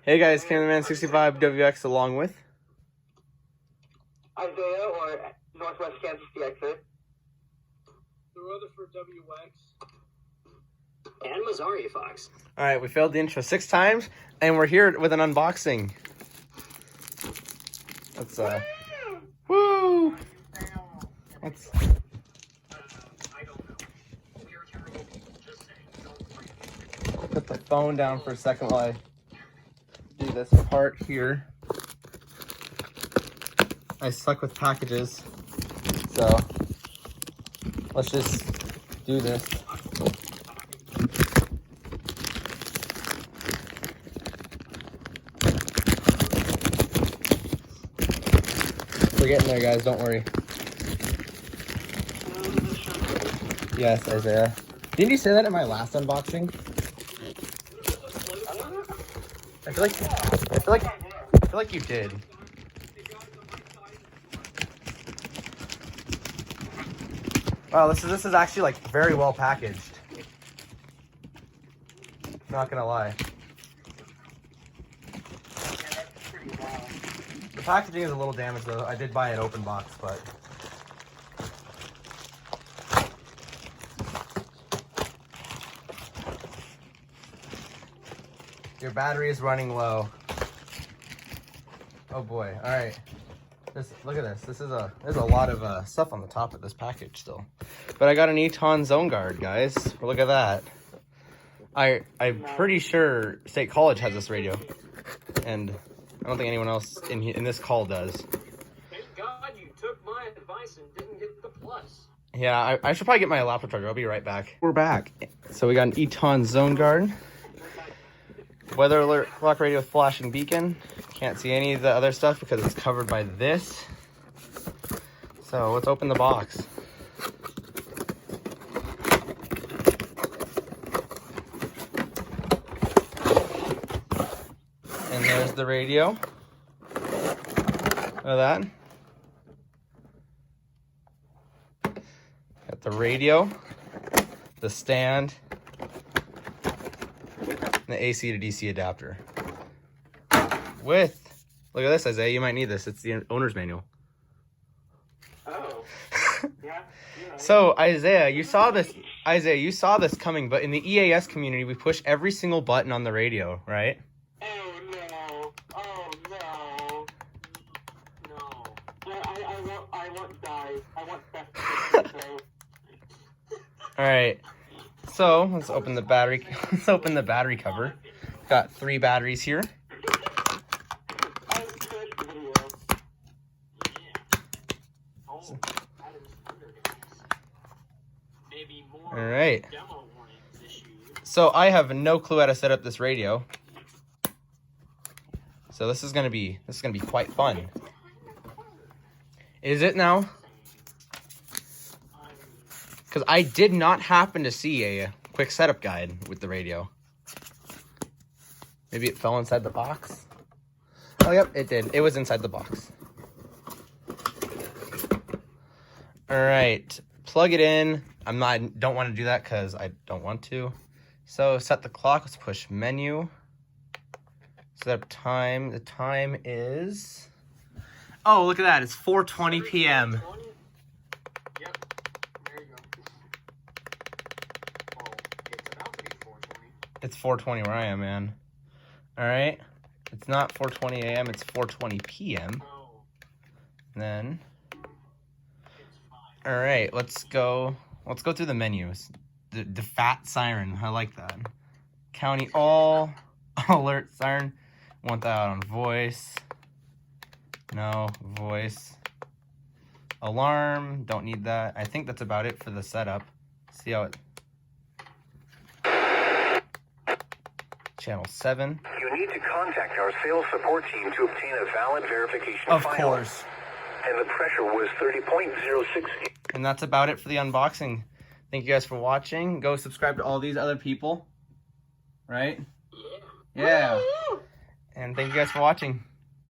Hey guys, Cameraman65 WX along with Isaiah or Northwest Kansas DXA. The Rutherford WX. And Mazzari Fox. Alright, we failed the intro 6 times, and we're here with an unboxing. Let's, woo! Let's... Put the phone down for a second while I do this part here. I suck with packages, so let's just do this. We're getting there, guys, don't worry. Yes, Isaiah. Didn't you say that in my last unboxing? I feel like you did. Wow, this is actually like very well packaged. Not gonna lie. The packaging is a little damaged though. I did buy an open box, but your battery is running low. Oh boy! All right. Look at this. There's a lot of stuff on the top of this package still. But I got an Eton Zoneguard, guys. Look at that. I'm pretty sure State College has this radio, and I don't think anyone else in this call does. Thank God you took my advice and didn't get the plus. Yeah, I should probably get my laptop charger. I'll be right back. We're back. So we got an Eton Zoneguard. Weather alert, clock radio with flashing beacon. Can't see any of the other stuff because it's covered by this. So let's open the box. And there's the radio. Look at that. Got the radio, the stand, the AC to DC adapter. With, look at this, Isaiah, you might need this. It's the owner's manual. Oh. Yeah. So Isaiah, you saw this coming, but in the EAS community, we push every single button on the radio, right? Oh no. Oh no. No. I want die. I want death. All right. So let's open the battery. Let's open the battery cover. Got 3 batteries here. All right. So I have no clue how to set up this radio. So this is gonna be quite fun. Is it now? Because I did not happen to see a quick setup guide with the radio. Maybe it fell inside the box. Oh, yep, it did. It was inside the box. All right, plug it in. Don't want to do that because I don't want to. So set the clock. Let's push menu. Set up time. The time is. Oh, look at that! It's 4:20 p.m. Yep. There you go. Oh, it's about to be 4:20. It's 4:20 where I am, man. All right. It's not 4:20 a.m. It's 4:20 p.m. Oh. Then. All right. Let's go through the menus. The fat siren. I like that. County all alert siren. Want that on voice. No voice. Alarm. Don't need that. I think that's about it for the setup. See how it. Channel 7. You need to contact our sales support team to obtain a valid verification Of file. course. And the pressure was 30.06. And that's about it for the unboxing. Thank you guys for watching. Go subscribe to all these other people. Right? Yeah. And thank you guys for watching.